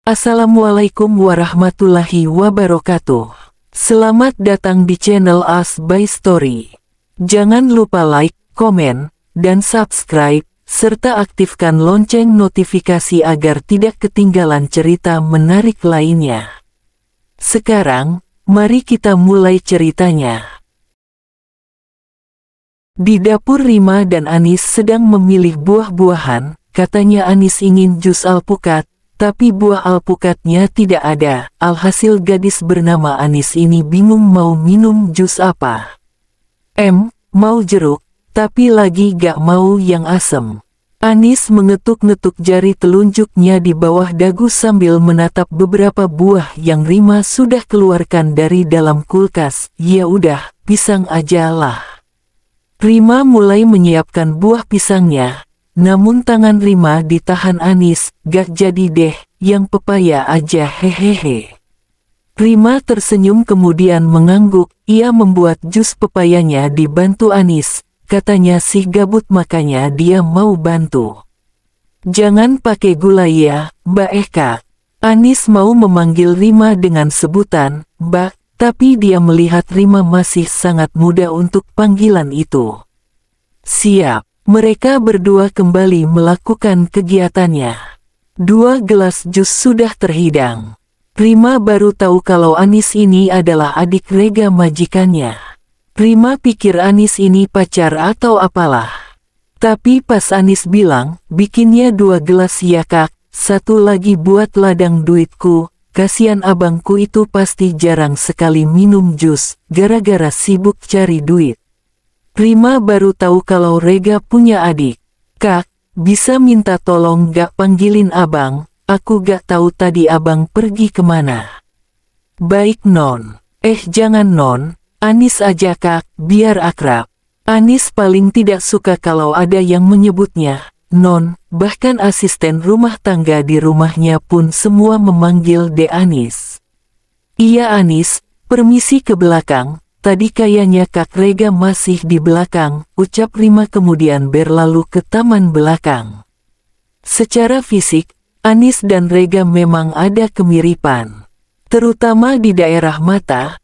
Assalamualaikum warahmatullahi wabarakatuh. Selamat datang di channel As by Story. Jangan lupa like, komen, dan subscribe, serta aktifkan lonceng notifikasi agar tidak ketinggalan cerita menarik lainnya. Sekarang, mari kita mulai ceritanya. Di dapur Rima dan Anis sedang memilih buah-buahan. Katanya Anis ingin jus alpukat, tapi buah alpukatnya tidak ada. Alhasil gadis bernama Anis ini bingung mau minum jus apa. Mau jeruk, tapi lagi gak mau yang asem. Anis mengetuk-ngetuk jari telunjuknya di bawah dagu sambil menatap beberapa buah yang Rima sudah keluarkan dari dalam kulkas. Ya udah, pisang aja lah. Rima mulai menyiapkan buah pisangnya. Namun tangan Rima ditahan Anis, gak jadi deh, yang pepaya aja hehehe. Rima tersenyum kemudian mengangguk, ia membuat jus pepayanya dibantu Anis, katanya sih gabut makanya dia mau bantu. Jangan pakai gula ya, Mbak Eka. Anis mau memanggil Rima dengan sebutan, Mbak, tapi dia melihat Rima masih sangat muda untuk panggilan itu. Siap. Mereka berdua kembali melakukan kegiatannya. 2 gelas jus sudah terhidang. Rima baru tahu kalau Anis ini adalah adik Rega majikannya. Rima pikir Anis ini pacar atau apalah. Tapi pas Anis bilang, bikinnya 2 gelas ya kak, 1 lagi buat ladang duitku, kasihan abangku itu pasti jarang sekali minum jus, gara-gara sibuk cari duit. Rima baru tahu kalau Rega punya adik. Kak, bisa minta tolong gak panggilin abang, aku gak tahu tadi abang pergi kemana. Baik non. Jangan non, Anis aja kak, biar akrab. Anis paling tidak suka kalau ada yang menyebutnya non, bahkan asisten rumah tangga di rumahnya pun semua memanggil De Anis. Iya Anis, permisi ke belakang. Tadi kayaknya Kak Rega masih di belakang, ucap Rima kemudian berlalu ke taman belakang. Secara fisik, Anis dan Rega memang ada kemiripan. Terutama di daerah mata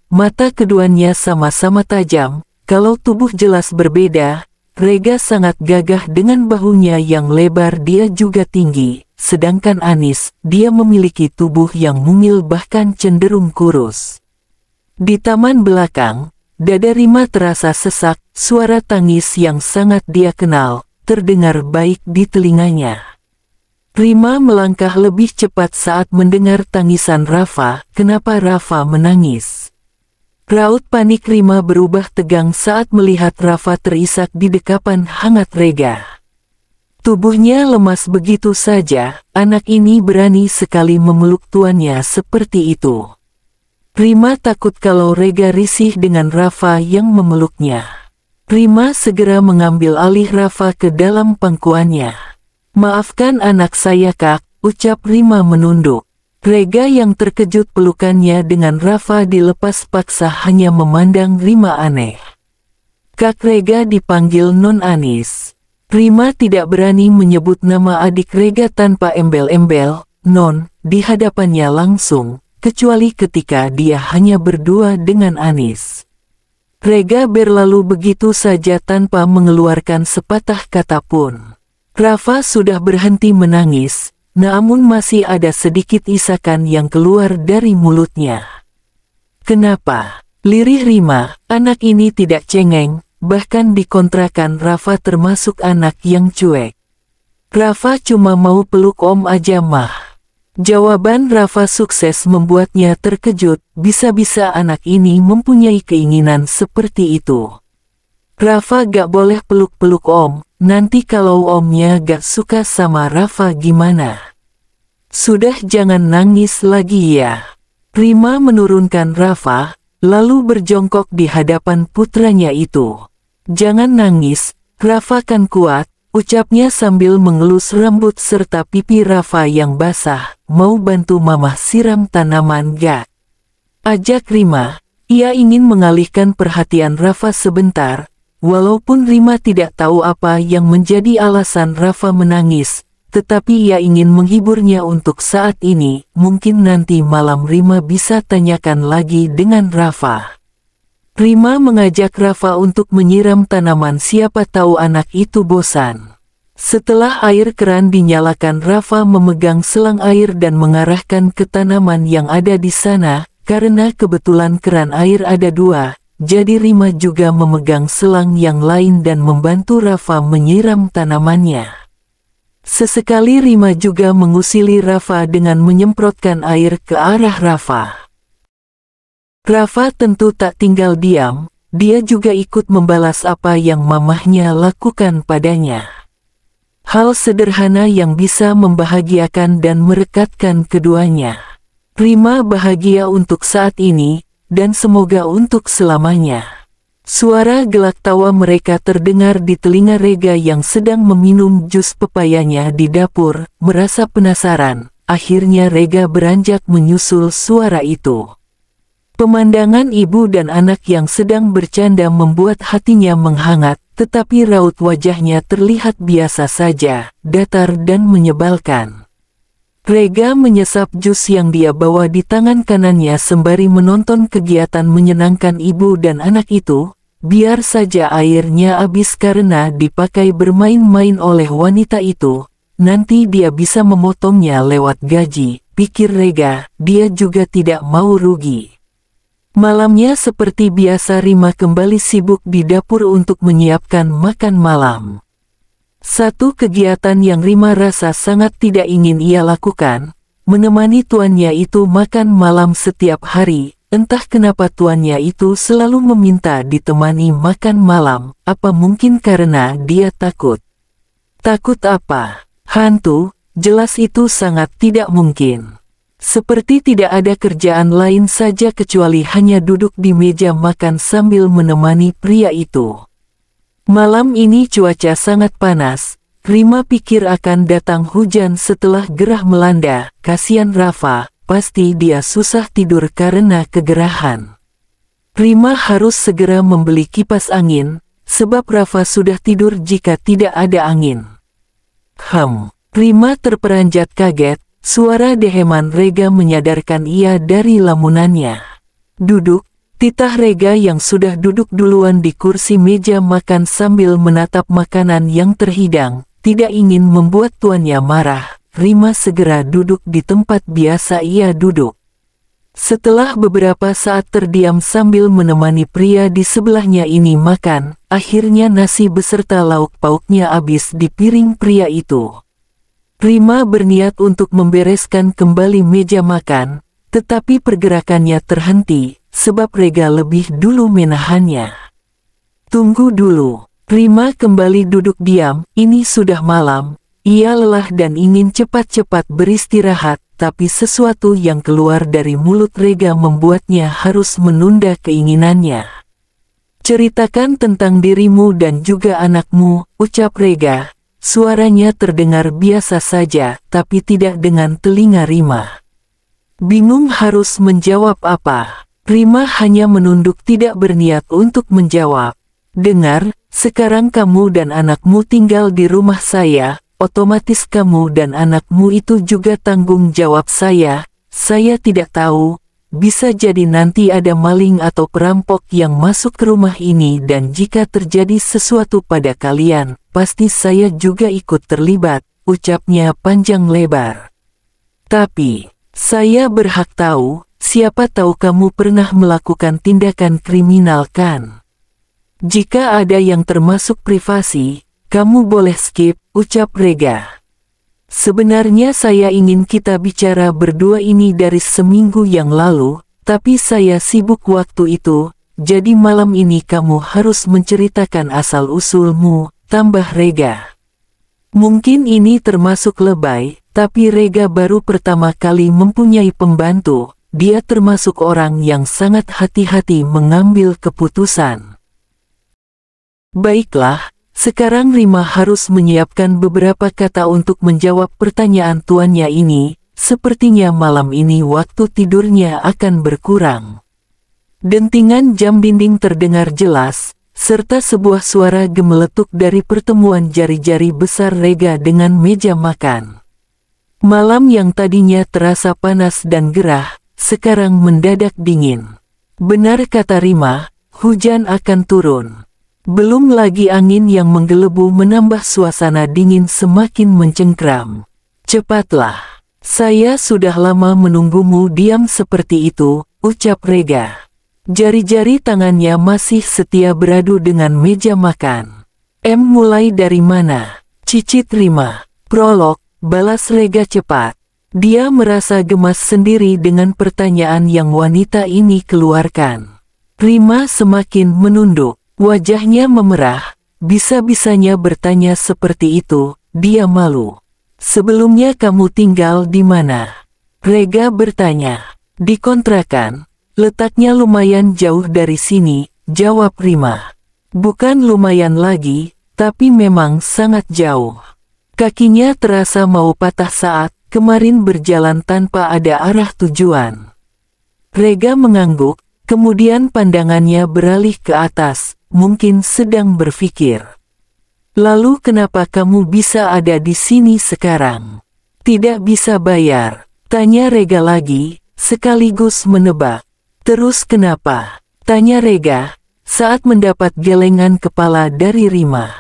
keduanya sama-sama tajam, kalau tubuh jelas berbeda, Rega sangat gagah dengan bahunya yang lebar dia juga tinggi, sedangkan Anis, dia memiliki tubuh yang mungil bahkan cenderung kurus. Di taman belakang, dada Rima terasa sesak, suara tangis yang sangat dia kenal, terdengar baik di telinganya. Rima melangkah lebih cepat saat mendengar tangisan Rafa. Kenapa Rafa menangis? Raut panik Rima berubah tegang saat melihat Rafa terisak di dekapan hangat Rega. Tubuhnya lemas begitu saja, anak ini berani sekali memeluk tuannya seperti itu. Rima takut kalau Rega risih dengan Rafa yang memeluknya. Rima segera mengambil alih Rafa ke dalam pangkuannya. Maafkan anak saya kak, ucap Rima menunduk. Rega yang terkejut pelukannya dengan Rafa dilepas paksa hanya memandang Rima aneh. Kak Rega dipanggil Non Anis. Rima tidak berani menyebut nama adik Rega tanpa embel-embel, Non, di hadapannya langsung. Kecuali ketika dia hanya berdua dengan Anis. Rega berlalu begitu saja tanpa mengeluarkan sepatah kata pun. Rafa sudah berhenti menangis, namun masih ada sedikit isakan yang keluar dari mulutnya. Kenapa? Lirih Rima, anak ini tidak cengeng, bahkan dikontrakan Rafa termasuk anak yang cuek. Rafa cuma mau peluk om aja mah. Jawaban Rafa sukses membuatnya terkejut, bisa-bisa anak ini mempunyai keinginan seperti itu. Rafa gak boleh peluk-peluk om, nanti kalau omnya gak suka sama Rafa gimana? Sudah jangan nangis lagi ya. Rima menurunkan Rafa, lalu berjongkok di hadapan putranya itu. Jangan nangis, Rafa kan kuat. Ucapnya sambil mengelus rambut serta pipi Rafa yang basah. Mau bantu mamah siram tanaman gak? Ajak Rima. Ia ingin mengalihkan perhatian Rafa sebentar. Walaupun Rima tidak tahu apa yang menjadi alasan Rafa menangis. tetapi ia ingin menghiburnya untuk saat ini. Mungkin nanti malam Rima bisa tanyakan lagi dengan Rafa. Rima mengajak Rafa untuk menyiram tanaman, siapa tahu anak itu bosan. Setelah air keran dinyalakan, Rafa memegang selang air dan mengarahkan ke tanaman yang ada di sana. Karena kebetulan keran air ada dua, jadi Rima juga memegang selang yang lain dan membantu Rafa menyiram tanamannya. Sesekali Rima juga mengusili Rafa dengan menyemprotkan air ke arah Rafa. Rafa tentu tak tinggal diam, dia juga ikut membalas apa yang mamahnya lakukan padanya. Hal sederhana yang bisa membahagiakan dan merekatkan keduanya. Rima bahagia untuk saat ini, dan semoga untuk selamanya. Suara gelak tawa mereka terdengar di telinga Rega yang sedang meminum jus pepayanya di dapur. Merasa penasaran, akhirnya Rega beranjak menyusul suara itu. Pemandangan ibu dan anak yang sedang bercanda membuat hatinya menghangat, tetapi raut wajahnya terlihat biasa saja, datar dan menyebalkan. Rega menyesap jus yang dia bawa di tangan kanannya sembari menonton kegiatan menyenangkan ibu dan anak itu. Biar saja airnya habis karena dipakai bermain-main oleh wanita itu, nanti dia bisa memotongnya lewat gaji, pikir Rega. Dia juga tidak mau rugi. Malamnya seperti biasa Rima kembali sibuk di dapur untuk menyiapkan makan malam. Satu kegiatan yang Rima rasa sangat tidak ingin ia lakukan, menemani tuannya itu makan malam setiap hari. Entah kenapa tuannya itu selalu meminta ditemani makan malam, apa mungkin karena dia takut? Takut apa? Hantu? Jelas itu sangat tidak mungkin. Seperti tidak ada kerjaan lain saja kecuali hanya duduk di meja makan sambil menemani pria itu. Malam ini cuaca sangat panas, Rima pikir akan datang hujan setelah gerah melanda. Kasihan Rafa, pasti dia susah tidur karena kegerahan. Rima harus segera membeli kipas angin, sebab Rafa sudah tidur jika tidak ada angin. Rima terperanjat kaget. Suara deheman Rega menyadarkan ia dari lamunannya. Duduk, titah Rega yang sudah duduk duluan di kursi meja makan sambil menatap makanan yang terhidang. Tidak ingin membuat tuannya marah, Rima segera duduk di tempat biasa ia duduk. Setelah beberapa saat terdiam sambil menemani pria di sebelahnya ini makan, akhirnya nasi beserta lauk pauknya habis di piring pria itu. Rima berniat untuk membereskan kembali meja makan, tetapi pergerakannya terhenti, sebab Rega lebih dulu menahannya. Tunggu dulu, Rima kembali duduk diam. Ini sudah malam, ia lelah dan ingin cepat-cepat beristirahat, tapi sesuatu yang keluar dari mulut Rega membuatnya harus menunda keinginannya. Ceritakan tentang dirimu dan juga anakmu, ucap Rega. Suaranya terdengar biasa saja, tapi tidak dengan telinga Rima. Bingung harus menjawab apa. Rima hanya menunduk, tidak berniat untuk menjawab. Dengar, sekarang kamu dan anakmu tinggal di rumah saya, otomatis kamu dan anakmu itu juga tanggung jawab saya. Saya tidak tahu, bisa jadi nanti ada maling atau perampok yang masuk ke rumah ini dan jika terjadi sesuatu pada kalian, pasti saya juga ikut terlibat, ucapnya panjang lebar. Tapi, saya berhak tahu, siapa tahu kamu pernah melakukan tindakan kriminal kan? Jika ada yang termasuk privasi, kamu boleh skip, ucap Rega. Sebenarnya saya ingin kita bicara berdua ini dari seminggu yang lalu, tapi saya sibuk waktu itu, jadi malam ini kamu harus menceritakan asal-usulmu, tambah Rega. Mungkin ini termasuk lebay, tapi Rega baru pertama kali mempunyai pembantu, dia termasuk orang yang sangat hati-hati mengambil keputusan. Baiklah. Sekarang Rima harus menyiapkan beberapa kata untuk menjawab pertanyaan tuannya ini, sepertinya malam ini waktu tidurnya akan berkurang. Dentingan jam dinding terdengar jelas, serta sebuah suara gemeletuk dari pertemuan jari-jari besar Rega dengan meja makan. Malam yang tadinya terasa panas dan gerah, sekarang mendadak dingin. Benar kata Rima, hujan akan turun. Belum lagi angin yang menggelebu menambah suasana dingin semakin mencengkram. Cepatlah, saya sudah lama menunggumu diam seperti itu, ucap Rega. Jari-jari tangannya masih setia beradu dengan meja makan. Mulai dari mana? Cicit Rima. Prolog, balas Rega cepat. Dia merasa gemas sendiri dengan pertanyaan yang wanita ini keluarkan. Rima semakin menunduk. Wajahnya memerah, bisa-bisanya bertanya seperti itu, dia malu. Sebelumnya kamu tinggal di mana? Rega bertanya. Di kontrakan, letaknya lumayan jauh dari sini, jawab Rima. Bukan lumayan lagi, tapi memang sangat jauh. Kakinya terasa mau patah saat kemarin berjalan tanpa ada arah tujuan. Rega mengangguk, kemudian pandangannya beralih ke atas. Mungkin sedang berpikir. Lalu kenapa kamu bisa ada di sini sekarang? Tidak bisa bayar, tanya Rega lagi, sekaligus menebak. Terus kenapa? Tanya Rega, saat mendapat gelengan kepala dari Rima.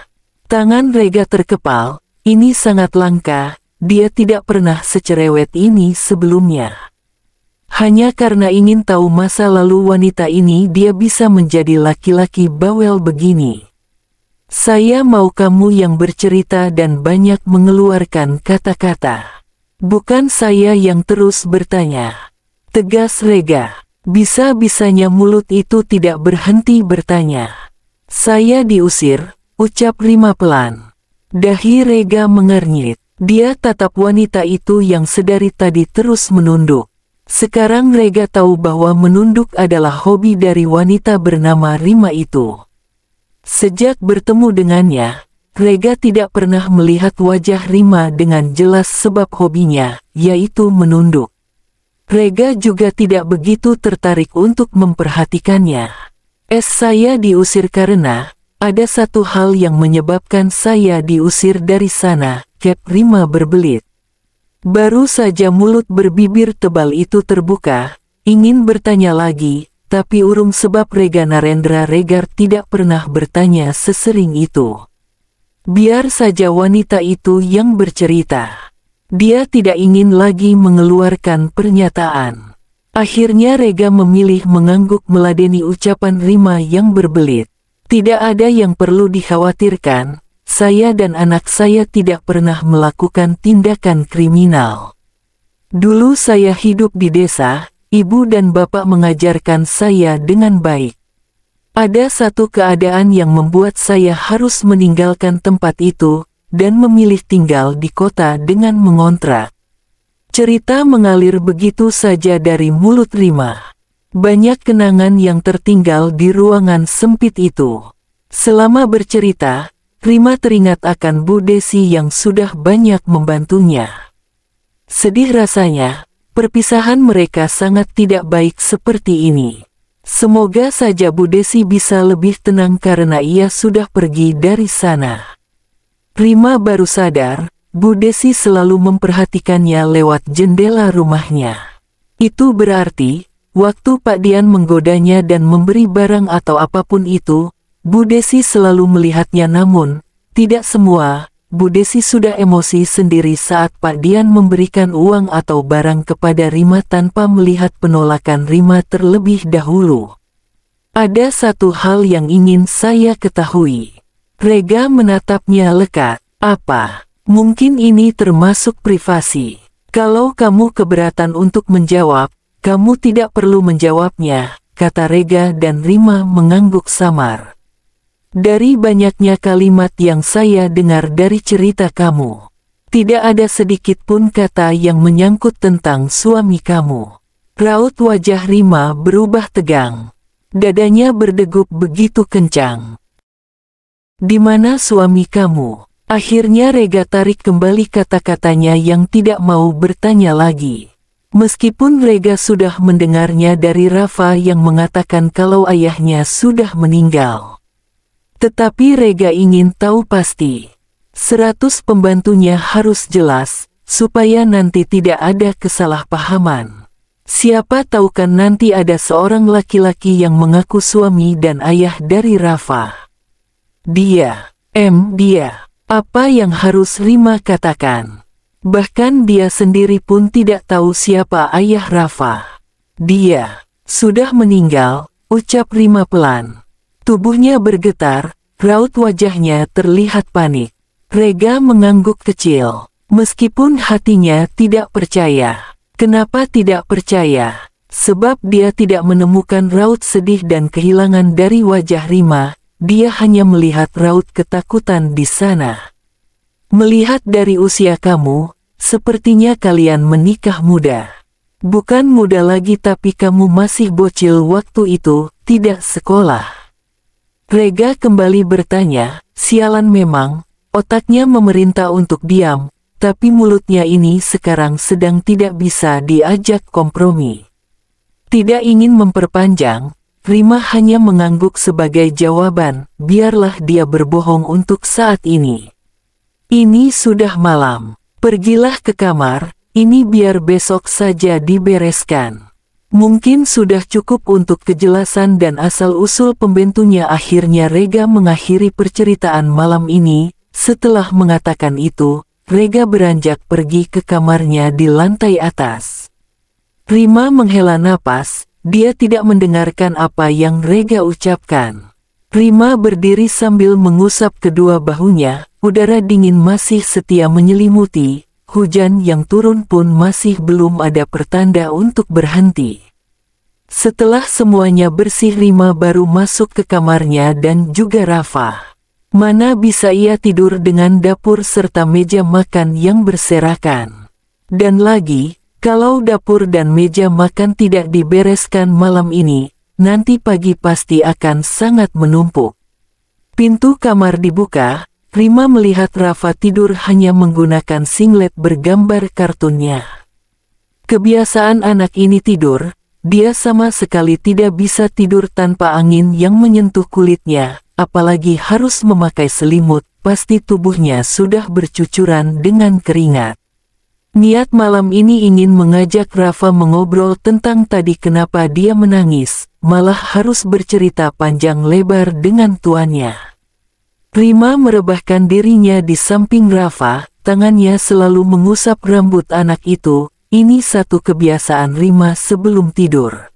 Tangan Rega terkepal, ini sangat langka, dia tidak pernah secerewet ini sebelumnya. Hanya karena ingin tahu masa lalu wanita ini dia bisa menjadi laki-laki bawel begini. Saya mau kamu yang bercerita dan banyak mengeluarkan kata-kata. Bukan saya yang terus bertanya. Tegas Rega. Bisa-bisanya mulut itu tidak berhenti bertanya. Saya diusir, ucap Rima pelan. Dahi Rega mengernyit. Dia tatap wanita itu yang sedari tadi terus menunduk. Sekarang Rega tahu bahwa menunduk adalah hobi dari wanita bernama Rima itu. Sejak bertemu dengannya, Rega tidak pernah melihat wajah Rima dengan jelas sebab hobinya, yaitu menunduk. Rega juga tidak begitu tertarik untuk memperhatikannya. Saya diusir karena, ada satu hal yang menyebabkan saya diusir dari sana, Kep Rima berbelit. Baru saja mulut berbibir tebal itu terbuka, ingin bertanya lagi, tapi urung sebab Rega Narendra Regar tidak pernah bertanya sesering itu. Biar saja wanita itu yang bercerita. Dia tidak ingin lagi mengeluarkan pernyataan. Akhirnya Rega memilih mengangguk meladeni ucapan Rima yang berbelit. Tidak ada yang perlu dikhawatirkan. Saya dan anak saya tidak pernah melakukan tindakan kriminal. Dulu saya hidup di desa, ibu dan bapak mengajarkan saya dengan baik. Ada satu keadaan yang membuat saya harus meninggalkan tempat itu, dan memilih tinggal di kota dengan mengontrak. Cerita mengalir begitu saja dari mulut Rima. Banyak kenangan yang tertinggal di ruangan sempit itu. Selama bercerita, Rima teringat akan Bu Desi yang sudah banyak membantunya. Sedih rasanya, perpisahan mereka sangat tidak baik seperti ini. Semoga saja Bu Desi bisa lebih tenang karena ia sudah pergi dari sana. Rima baru sadar, Bu Desi selalu memperhatikannya lewat jendela rumahnya. Itu berarti, waktu Pak Dian menggodanya dan memberi barang atau apapun itu, Bu Desi selalu melihatnya namun, tidak semua, Bu Desi sudah emosi sendiri saat Pak Dian memberikan uang atau barang kepada Rima tanpa melihat penolakan Rima terlebih dahulu. Ada satu hal yang ingin saya ketahui. Rega menatapnya lekat. Apa? Mungkin ini termasuk privasi. Kalau kamu keberatan untuk menjawab, kamu tidak perlu menjawabnya, kata Rega dan Rima mengangguk samar. Dari banyaknya kalimat yang saya dengar dari cerita kamu, tidak ada sedikit pun kata yang menyangkut tentang suami kamu. Raut wajah Rima berubah tegang. Dadanya berdegup begitu kencang. Di mana suami kamu? Akhirnya Rega tarik kembali kata-katanya yang tidak mau bertanya lagi. Meskipun Rega sudah mendengarnya dari Rafa yang mengatakan kalau ayahnya sudah meninggal. Tetapi Rega ingin tahu pasti. 100 pembantunya harus jelas, supaya nanti tidak ada kesalahpahaman. Siapa tahu kan nanti ada seorang laki-laki yang mengaku suami dan ayah dari Rafa. Dia, apa yang harus Rima katakan? Bahkan dia sendiri pun tidak tahu siapa ayah Rafa. Dia sudah meninggal, ucap Rima pelan. Tubuhnya bergetar, raut wajahnya terlihat panik. Rega mengangguk kecil. Meskipun hatinya tidak percaya. Kenapa tidak percaya? Sebab dia tidak menemukan raut sedih dan kehilangan dari wajah Rima. Dia hanya melihat raut ketakutan di sana. Melihat dari usia kamu, sepertinya kalian menikah muda. Bukan muda lagi tapi kamu masih bocil waktu itu, tidak sekolah. Rega kembali bertanya, sialan memang, otaknya memerintah untuk diam, tapi mulutnya ini sekarang sedang tidak bisa diajak kompromi. Tidak ingin memperpanjang, Rima hanya mengangguk sebagai jawaban, biarlah dia berbohong untuk saat ini. Ini sudah malam, pergilah ke kamar, ini biar besok saja dibereskan. Mungkin sudah cukup untuk kejelasan dan asal-usul pembantunya. Akhirnya Rega mengakhiri perceritaan malam ini. Setelah mengatakan itu, Rega beranjak pergi ke kamarnya di lantai atas. Rima menghela napas, dia tidak mendengarkan apa yang Rega ucapkan. Rima berdiri sambil mengusap kedua bahunya, udara dingin masih setia menyelimuti, hujan yang turun pun masih belum ada pertanda untuk berhenti. Setelah semuanya bersih Rima baru masuk ke kamarnya dan juga Rafa. Mana bisa ia tidur dengan dapur serta meja makan yang berserakan. Dan lagi, kalau dapur dan meja makan tidak dibereskan malam ini, nanti pagi pasti akan sangat menumpuk. Pintu kamar dibuka, Rima melihat Rafa tidur hanya menggunakan singlet bergambar kartunnya. Kebiasaan anak ini tidur, dia sama sekali tidak bisa tidur tanpa angin yang menyentuh kulitnya, apalagi harus memakai selimut, pasti tubuhnya sudah bercucuran dengan keringat. Niat malam ini ingin mengajak Rafa mengobrol tentang tadi kenapa dia menangis, malah harus bercerita panjang lebar dengan tuannya. Rima merebahkan dirinya di samping Rafa, tangannya selalu mengusap rambut anak itu, ini satu kebiasaan Rima sebelum tidur.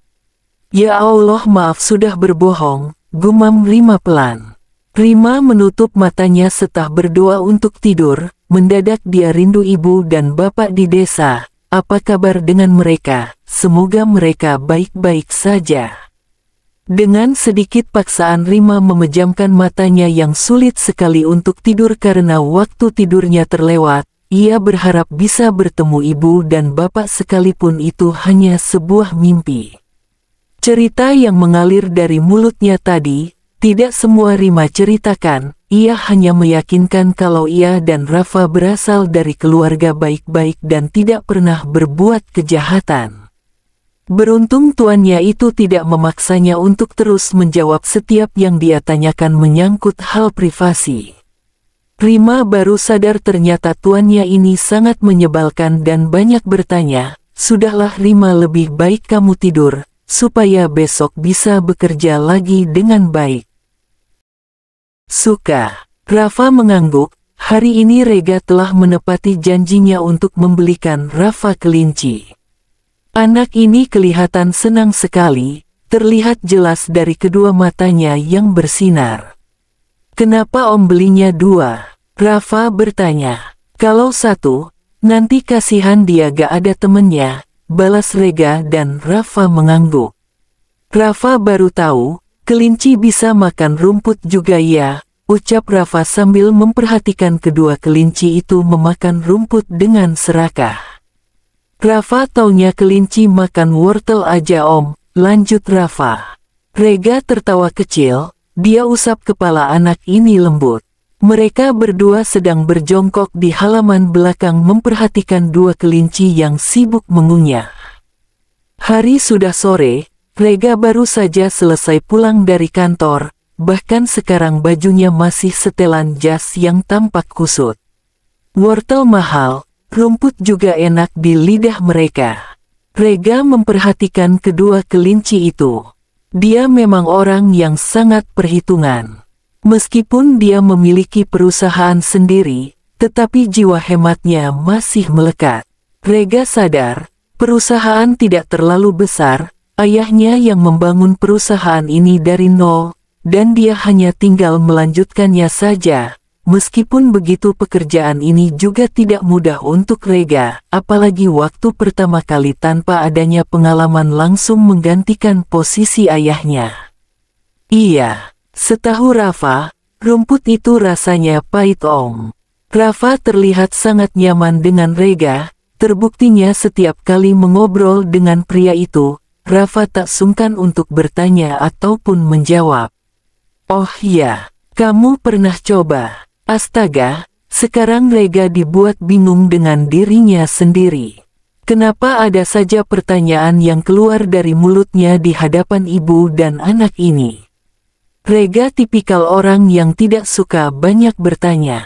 Ya Allah maaf sudah berbohong, gumam Rima pelan. Rima menutup matanya setelah berdoa untuk tidur. Mendadak dia rindu ibu dan bapak di desa. Apa kabar dengan mereka? Semoga mereka baik-baik saja. Dengan sedikit paksaan Rima memejamkan matanya yang sulit sekali untuk tidur karena waktu tidurnya terlewat. Ia berharap bisa bertemu ibu dan bapak sekalipun itu hanya sebuah mimpi. Cerita yang mengalir dari mulutnya tadi, tidak semua Rima ceritakan. Ia hanya meyakinkan kalau ia dan Rafa berasal dari keluarga baik-baik dan tidak pernah berbuat kejahatan. Beruntung tuannya itu tidak memaksanya untuk terus menjawab setiap yang dia tanyakan menyangkut hal privasi. Rima baru sadar ternyata tuannya ini sangat menyebalkan dan banyak bertanya, "Sudahlah Rima, lebih baik kamu tidur, supaya besok bisa bekerja lagi dengan baik." Suka. Rafa mengangguk, hari ini Rega telah menepati janjinya untuk membelikan Rafa kelinci. Anak ini kelihatan senang sekali, terlihat jelas dari kedua matanya yang bersinar. Kenapa om belinya 2? Rafa bertanya. Kalau 1, nanti kasihan dia gak ada temennya, balas Rega dan Rafa mengangguk. Rafa baru tahu, kelinci bisa makan rumput juga ya, ucap Rafa sambil memperhatikan kedua kelinci itu memakan rumput dengan serakah. Rafa taunya kelinci makan wortel aja om, lanjut Rafa. Rega tertawa kecil, dia usap kepala anak ini lembut. Mereka berdua sedang berjongkok di halaman belakang memperhatikan dua kelinci yang sibuk mengunyah. Hari sudah sore, Rega baru saja selesai pulang dari kantor. bahkan sekarang bajunya masih setelan jas yang tampak kusut. Wortel mahal, rumput juga enak di lidah mereka. Rega memperhatikan kedua kelinci itu. Dia memang orang yang sangat perhitungan. Meskipun dia memiliki perusahaan sendiri, tetapi jiwa hematnya masih melekat. Rega sadar, perusahaan tidak terlalu besar, ayahnya yang membangun perusahaan ini dari nol, dan dia hanya tinggal melanjutkannya saja. Meskipun begitu, pekerjaan ini juga tidak mudah untuk Rega, apalagi waktu pertama kali tanpa adanya pengalaman langsung menggantikan posisi ayahnya. Iya, setahu Rafa, rumput itu rasanya pahit Om. Rafa terlihat sangat nyaman dengan Rega, terbuktinya setiap kali mengobrol dengan pria itu, Rafa tak sungkan untuk bertanya ataupun menjawab. Oh iya, kamu pernah coba? Astaga, sekarang Rega dibuat bingung dengan dirinya sendiri. Kenapa ada saja pertanyaan yang keluar dari mulutnya di hadapan ibu dan anak ini? Rega tipikal orang yang tidak suka banyak bertanya.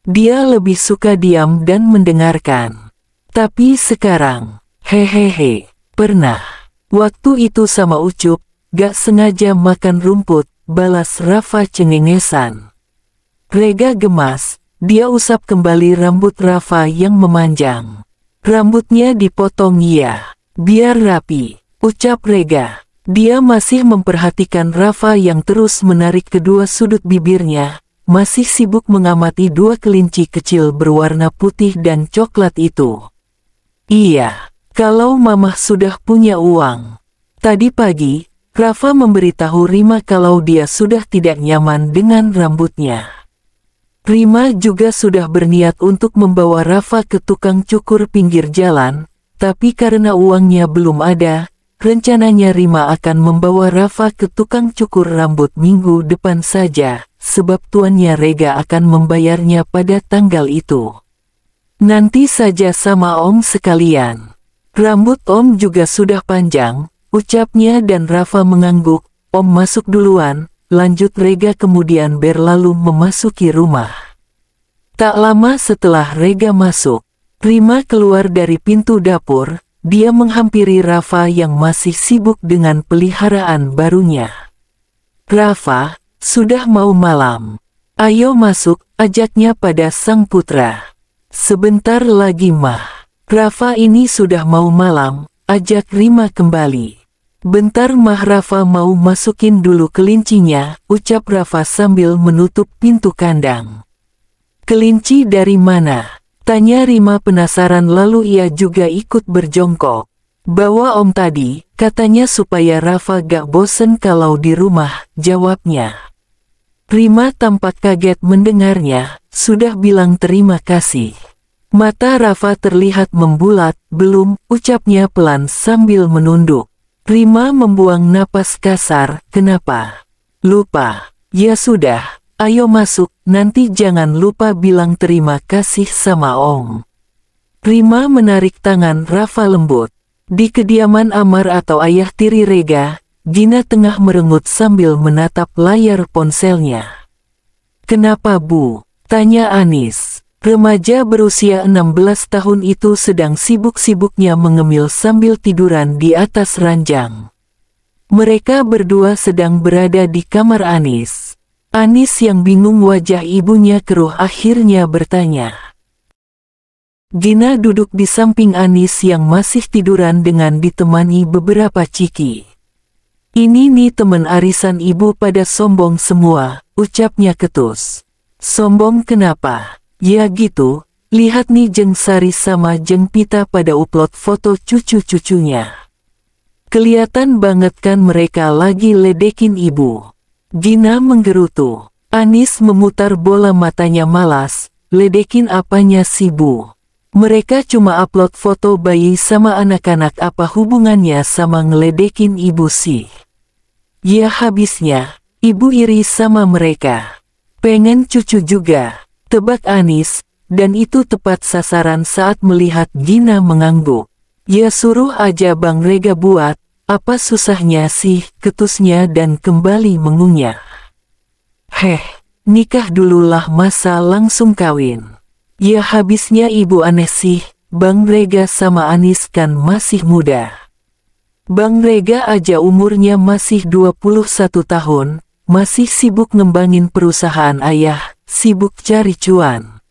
Dia lebih suka diam dan mendengarkan. Tapi sekarang, hehehe, pernah. Waktu itu sama Ucup, gak sengaja makan rumput, balas Rafa cengengesan. Rega gemas, dia usap kembali rambut Rafa yang memanjang. Rambutnya dipotong ya, biar rapi, ucap Rega. Dia masih memperhatikan Rafa yang terus menarik kedua sudut bibirnya, masih sibuk mengamati dua kelinci kecil berwarna putih dan coklat itu. Iya, kalau Mamah sudah punya uang. Tadi pagi, Rafa memberitahu Rima kalau dia sudah tidak nyaman dengan rambutnya. Rima juga sudah berniat untuk membawa Rafa ke tukang cukur pinggir jalan, tapi karena uangnya belum ada, rencananya Rima akan membawa Rafa ke tukang cukur rambut minggu depan saja, sebab tuannya Rega akan membayarnya pada tanggal itu. Nanti saja sama Om sekalian. Rambut Om juga sudah panjang, ucapnya dan Rafa mengangguk. Om masuk duluan, lanjut Rega kemudian berlalu memasuki rumah. Tak lama setelah Rega masuk, Rima keluar dari pintu dapur, dia menghampiri Rafa yang masih sibuk dengan peliharaan barunya. Rafa, sudah mau malam. Ayo masuk, ajaknya pada sang putra. Sebentar lagi mah. Rafa ini sudah mau malam, ajak Rima kembali. Bentar mah, Rafa mau masukin dulu kelincinya, ucap Rafa sambil menutup pintu kandang. Kelinci dari mana? Tanya Rima penasaran lalu ia juga ikut berjongkok. Bawa Om tadi, katanya supaya Rafa gak bosen kalau di rumah, jawabnya. Rima tampak kaget mendengarnya, sudah bilang terima kasih. Mata Rafa terlihat membulat, belum, ucapnya pelan sambil menunduk. Rima membuang napas kasar, kenapa? Lupa. Ya sudah, ayo masuk, nanti jangan lupa bilang terima kasih sama Om. Rima menarik tangan Rafa lembut. Di kediaman Amar atau ayah tiri Rega, Gina tengah merengut sambil menatap layar ponselnya. Kenapa Bu? Tanya Anis. Remaja berusia 16 tahun itu sedang sibuk-sibuknya mengemil sambil tiduran di atas ranjang. Mereka berdua sedang berada di kamar Anis. Anis yang bingung wajah ibunya keruh akhirnya bertanya. Gina duduk di samping Anis yang masih tiduran dengan ditemani beberapa ciki. Ini nih temen arisan ibu pada sombong semua, ucapnya ketus. Sombong kenapa? Ya gitu, lihat nih Jeng Sari sama Jeng Pita pada upload foto cucu-cucunya. Kelihatan banget kan mereka lagi ledekin ibu. Gina menggerutu. Anis memutar bola matanya malas, ledekin apanya sih Bu? Mereka cuma upload foto bayi sama anak-anak, apa hubungannya sama ngeledekin ibu sih? Ya habisnya, ibu iri sama mereka. Pengen cucu juga. Tebak Anis, dan itu tepat sasaran saat melihat Gina mengangguk. Ya suruh aja Bang Rega buat, apa susahnya sih, ketusnya dan kembali mengunyah. Nikah dululah masa langsung kawin. Ya habisnya ibu aneh sih, Bang Rega sama Anis kan masih muda. Bang Rega aja umurnya masih 21 tahun, masih sibuk ngembangin perusahaan ayah, sibuk cari cuan.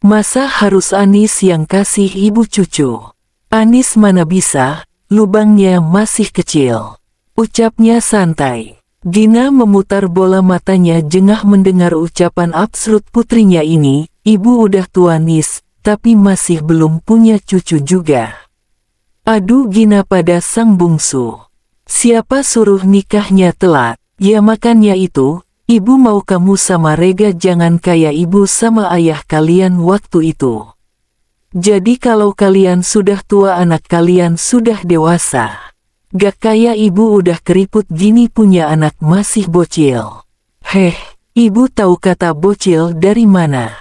Masa harus Anis yang kasih ibu cucu? Anis mana bisa, lubangnya masih kecil. Ucapnya santai. Gina memutar bola matanya jengah mendengar ucapan absurd putrinya ini. Ibu udah tua Nis, tapi masih belum punya cucu juga. Aduh Gina pada sang bungsu. Siapa suruh nikahnya telat? Ya makanya itu, ibu mau kamu sama Rega jangan kayak ibu sama ayah kalian waktu itu. Jadi kalau kalian sudah tua anak kalian sudah dewasa. Gak kayak ibu udah keriput gini punya anak masih bocil. Ibu tahu kata bocil dari mana?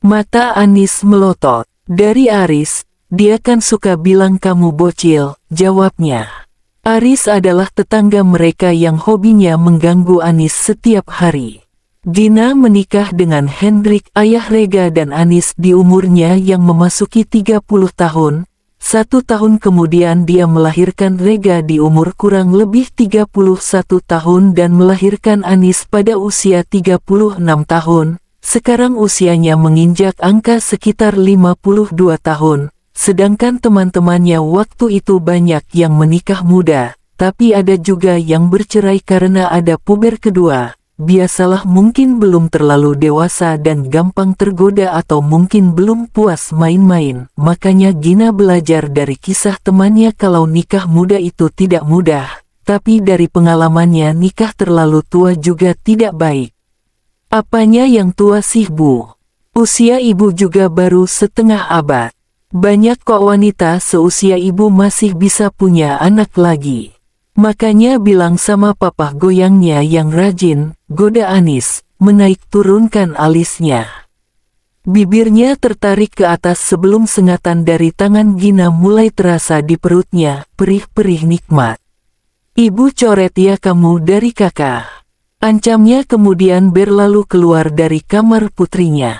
Mata Anis melotot. Dari Aris. Dia kan suka bilang kamu bocil, jawabnya. Aris adalah tetangga mereka yang hobinya mengganggu Anis setiap hari. Gina menikah dengan Hendrik ayah Rega dan Anis di umurnya yang memasuki 30 tahun. 1 tahun kemudian dia melahirkan Rega di umur kurang lebih 31 tahun dan melahirkan Anis pada usia 36 tahun. Sekarang usianya menginjak angka sekitar 52 tahun. Sedangkan teman-temannya waktu itu banyak yang menikah muda, tapi ada juga yang bercerai karena ada puber kedua. Biasalah mungkin belum terlalu dewasa dan gampang tergoda atau mungkin belum puas main-main. Makanya Gina belajar dari kisah temannya kalau nikah muda itu tidak mudah, tapi dari pengalamannya nikah terlalu tua juga tidak baik. Apanya yang tua sih Bu? Usia ibu juga baru setengah abad. Banyak kok wanita seusia ibu masih bisa punya anak lagi. Makanya bilang sama papa goyangnya yang rajin, goda Anis, menaik turunkan alisnya. Bibirnya tertarik ke atas sebelum sengatan dari tangan Gina mulai terasa di perutnya, perih-perih nikmat. Ibu coret ya kamu dari kakak. Ancamnya kemudian berlalu keluar dari kamar putrinya.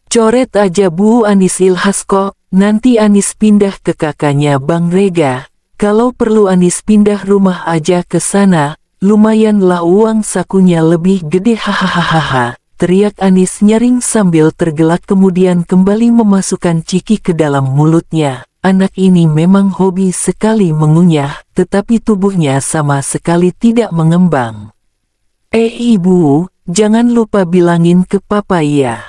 Coret aja Bu Anis ilhas kok. Nanti Anis pindah ke kakaknya Bang Rega, kalau perlu Anis pindah rumah aja ke sana, lumayanlah uang sakunya lebih gede hahaha, teriak Anis nyaring sambil tergelak kemudian kembali memasukkan ciki ke dalam mulutnya. Anak ini memang hobi sekali mengunyah, tetapi tubuhnya sama sekali tidak mengembang. Ibu, jangan lupa bilangin ke papa ya.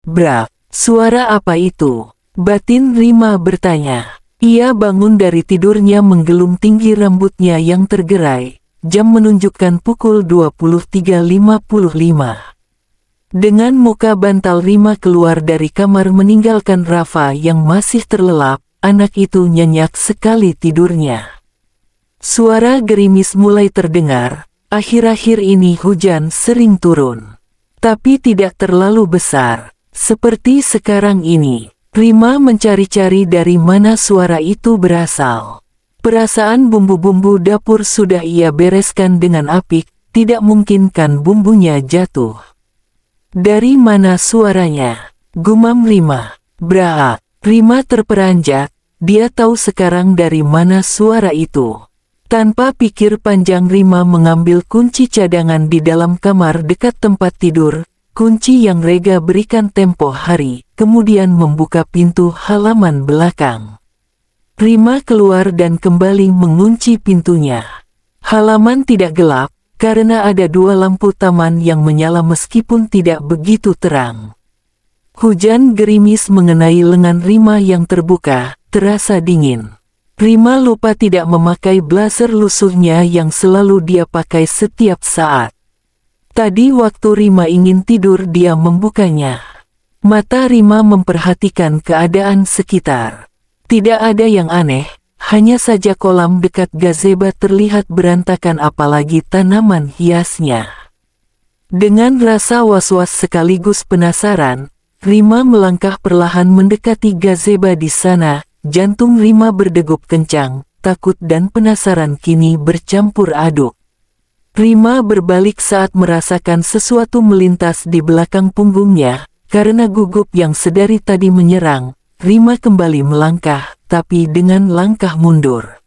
Brak, suara apa itu? Batin Rima bertanya. Ia bangun dari tidurnya menggelung tinggi rambutnya yang tergerai. Jam menunjukkan pukul 23.55. Dengan muka bantal Rima keluar dari kamar meninggalkan Rafa yang masih terlelap. Anak itu nyenyak sekali tidurnya. Suara gerimis mulai terdengar. Akhir-akhir ini hujan sering turun. Tapi tidak terlalu besar. Seperti sekarang ini. Rima mencari-cari dari mana suara itu berasal. Perasaan bumbu-bumbu dapur sudah ia bereskan dengan apik, tidak mungkin kan bumbunya jatuh. Dari mana suaranya? Gumam Rima. Bra. Rima terperanjat, dia tahu sekarang dari mana suara itu. Tanpa pikir panjang Rima mengambil kunci cadangan di dalam kamar dekat tempat tidur. Kunci yang Rega berikan tempo hari, kemudian membuka pintu halaman belakang. Rima keluar dan kembali mengunci pintunya. Halaman tidak gelap, karena ada 2 lampu taman yang menyala meskipun tidak begitu terang. Hujan gerimis mengenai lengan Rima yang terbuka, terasa dingin. Rima lupa tidak memakai blazer lusuhnya yang selalu dia pakai setiap saat. Tadi waktu Rima ingin tidur dia membukanya. Mata Rima memperhatikan keadaan sekitar. Tidak ada yang aneh, hanya saja kolam dekat gazebo terlihat berantakan apalagi tanaman hiasnya. Dengan rasa was-was sekaligus penasaran, Rima melangkah perlahan mendekati gazebo di sana. Jantung Rima berdegup kencang, takut dan penasaran kini bercampur aduk. Rima berbalik saat merasakan sesuatu melintas di belakang punggungnya. Karena gugup yang sedari tadi menyerang, Rima kembali melangkah, tapi dengan langkah mundur.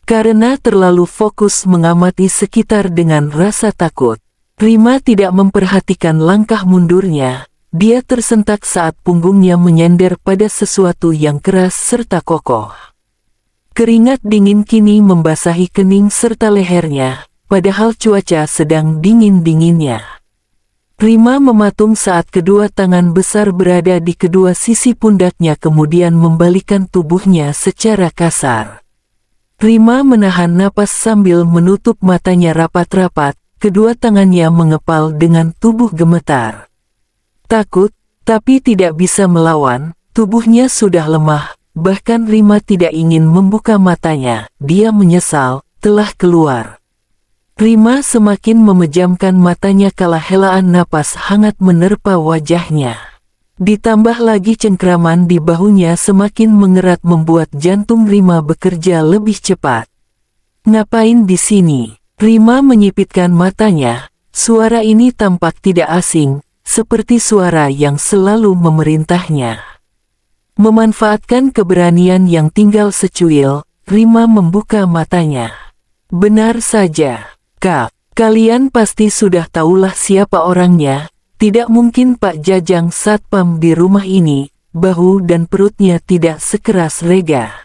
Karena terlalu fokus mengamati sekitar dengan rasa takut, Rima tidak memperhatikan langkah mundurnya. Dia tersentak saat punggungnya menyender pada sesuatu yang keras serta kokoh. Keringat dingin kini membasahi kening serta lehernya, padahal cuaca sedang dingin-dinginnya. Rima mematung saat kedua tangan besar berada di kedua sisi pundaknya kemudian membalikkan tubuhnya secara kasar. Rima menahan napas sambil menutup matanya rapat-rapat, kedua tangannya mengepal dengan tubuh gemetar. Takut, tapi tidak bisa melawan, tubuhnya sudah lemah, bahkan Rima tidak ingin membuka matanya, dia menyesal, telah keluar. Rima semakin memejamkan matanya kala helaan napas hangat menerpa wajahnya. Ditambah lagi cengkraman di bahunya semakin mengerat membuat jantung Rima bekerja lebih cepat. Ngapain di sini? Rima menyipitkan matanya, suara ini tampak tidak asing, seperti suara yang selalu memerintahnya. Memanfaatkan keberanian yang tinggal secuil, Rima membuka matanya. Benar saja. Kak, kalian pasti sudah tahulah siapa orangnya, tidak mungkin Pak Jajang satpam di rumah ini, bahu dan perutnya tidak sekeras Rega.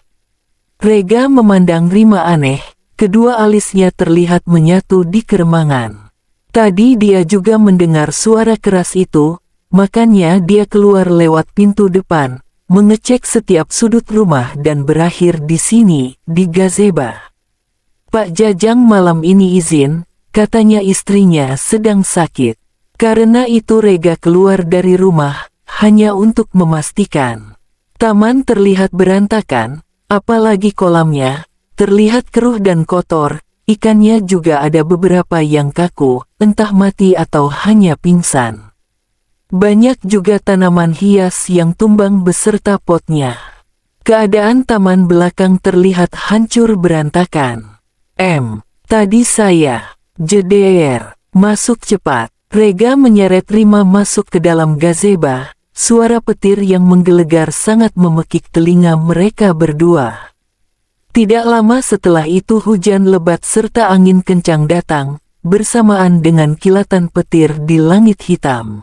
Rega memandang Rima aneh, kedua alisnya terlihat menyatu di keremangan. Tadi dia juga mendengar suara keras itu, makanya dia keluar lewat pintu depan, mengecek setiap sudut rumah dan berakhir di sini, di gazebo. Pak Jajang malam ini izin, katanya istrinya sedang sakit. Karena itu Rega keluar dari rumah, hanya untuk memastikan. Taman terlihat berantakan, apalagi kolamnya, terlihat keruh dan kotor, ikannya juga ada beberapa yang kaku, entah mati atau hanya pingsan. Banyak juga tanaman hias yang tumbang beserta potnya. Keadaan taman belakang terlihat hancur berantakan. Tadi saya, jeder, masuk cepat. Rega menyeret Rima masuk ke dalam gazebo, suara petir yang menggelegar sangat memekik telinga mereka berdua. Tidak lama setelah itu hujan lebat serta angin kencang datang, bersamaan dengan kilatan petir di langit hitam.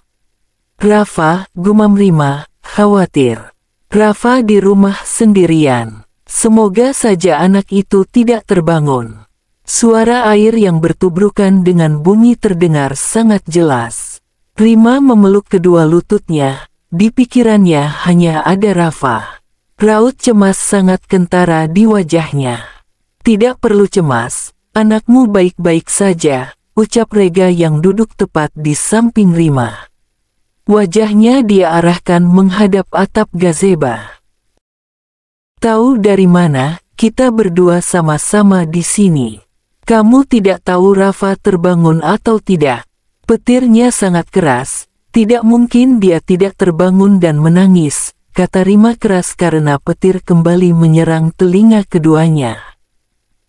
Rafa, gumam Rima, khawatir. Rafa di rumah sendirian. Semoga saja anak itu tidak terbangun. Suara air yang bertubrukan dengan bumi terdengar sangat jelas. Rima memeluk kedua lututnya, di pikirannya hanya ada Rafa. Raut cemas sangat kentara di wajahnya. Tidak perlu cemas, anakmu baik-baik saja, ucap Rega yang duduk tepat di samping Rima. Wajahnya dia arahkan menghadap atap gazebo. Tahu dari mana, kita berdua sama-sama di sini. Kamu tidak tahu Rafa terbangun atau tidak. Petirnya sangat keras, tidak mungkin dia tidak terbangun dan menangis, kata Rima keras karena petir kembali menyerang telinga keduanya.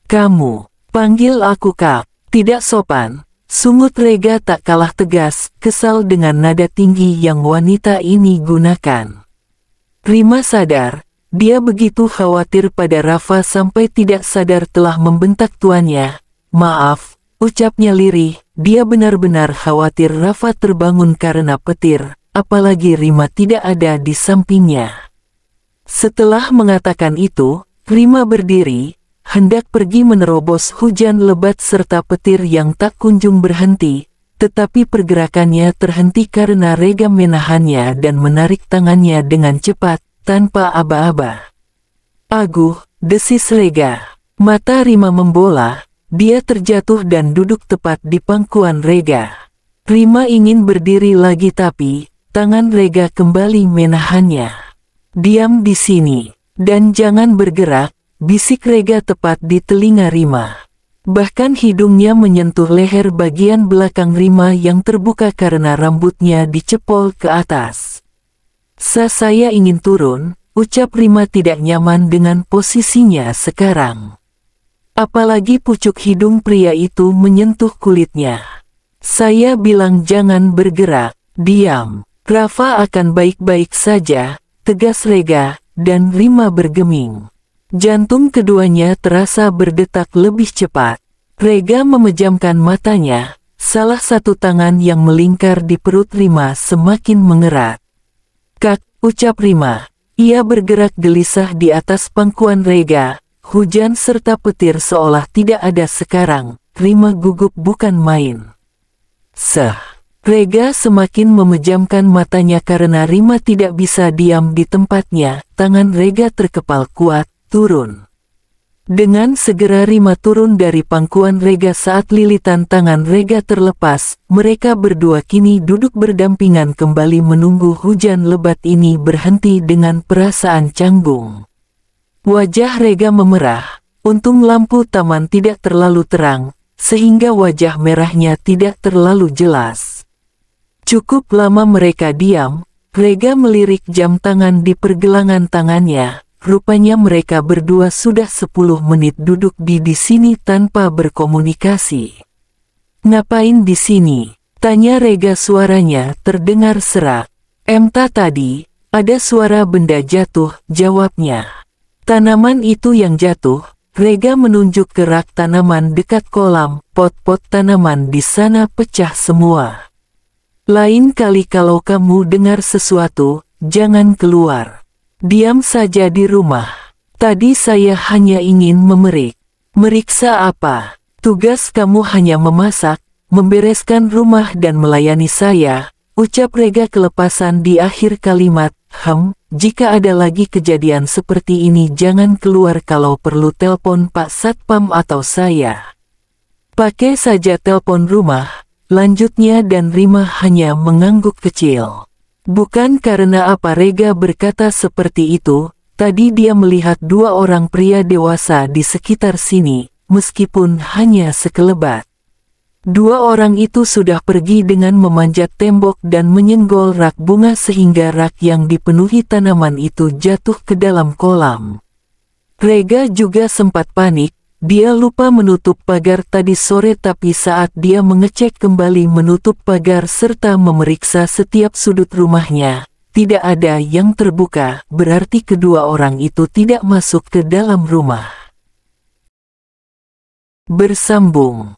Kamu, panggil aku Kak, tidak sopan, sungut Rega tak kalah tegas, kesal dengan nada tinggi yang wanita ini gunakan. Rima sadar, dia begitu khawatir pada Rafa sampai tidak sadar telah membentak tuannya. Maaf, ucapnya lirih, dia benar-benar khawatir Rafa terbangun karena petir, apalagi Rima tidak ada di sampingnya. Setelah mengatakan itu, Rima berdiri, hendak pergi menerobos hujan lebat serta petir yang tak kunjung berhenti, tetapi pergerakannya terhenti karena Rega menahannya dan menarik tangannya dengan cepat, tanpa aba-aba. Aguh, desis Rega. Mata Rima membola. Dia terjatuh dan duduk tepat di pangkuan Rega. Rima ingin berdiri lagi tapi, tangan Rega kembali menahannya. Diam di sini, dan jangan bergerak, bisik Rega tepat di telinga Rima. Bahkan hidungnya menyentuh leher bagian belakang Rima yang terbuka karena rambutnya dicepol ke atas. Saya ingin turun, ucap Rima tidak nyaman dengan posisinya sekarang. Apalagi pucuk hidung pria itu menyentuh kulitnya. Saya bilang jangan bergerak, diam. Rafa akan baik-baik saja, tegas Rega, dan Rima bergeming. Jantung keduanya terasa berdetak lebih cepat. Rega memejamkan matanya, salah satu tangan yang melingkar di perut Rima semakin mengerat. Kak, ucap Rima. Ia bergerak gelisah di atas pangkuan Rega. Hujan serta petir seolah tidak ada sekarang. Rima gugup bukan main. Rega semakin memejamkan matanya karena Rima tidak bisa diam di tempatnya. Tangan Rega terkepal kuat, turun. Dengan segera Rima turun dari pangkuan Rega saat lilitan tangan Rega terlepas. Mereka berdua kini duduk berdampingan kembali menunggu hujan lebat ini berhenti dengan perasaan canggung. Wajah Rega memerah. Untung lampu taman tidak terlalu terang, sehingga wajah merahnya tidak terlalu jelas. Cukup lama mereka diam. Rega melirik jam tangan di pergelangan tangannya. Rupanya mereka berdua sudah 10 menit duduk di sini tanpa berkomunikasi. Ngapain di sini? Tanya Rega, suaranya terdengar serak. Emta tadi, ada suara benda jatuh, jawabnya. Tanaman itu yang jatuh. Rega menunjuk ke rak tanaman dekat kolam. Pot-pot tanaman di sana pecah semua. Lain kali kalau kamu dengar sesuatu, jangan keluar. Diam saja di rumah. Tadi saya hanya ingin memerik. Meriksa apa? Tugas kamu hanya memasak, membereskan rumah dan melayani saya, ucap Rega kelepasan di akhir kalimat. Jika ada lagi kejadian seperti ini jangan keluar, kalau perlu telepon Pak Satpam atau saya. Pakai saja telepon rumah. Lanjutnya, dan Rima hanya mengangguk kecil. Bukan karena apa Rega berkata seperti itu, tadi dia melihat 2 orang pria dewasa di sekitar sini, meskipun hanya sekelebat. 2 orang itu sudah pergi dengan memanjat tembok dan menyenggol rak bunga sehingga rak yang dipenuhi tanaman itu jatuh ke dalam kolam. Rega juga sempat panik. Dia lupa menutup pagar tadi sore, tapi saat dia mengecek kembali menutup pagar serta memeriksa setiap sudut rumahnya, tidak ada yang terbuka, berarti kedua orang itu tidak masuk ke dalam rumah. Bersambung.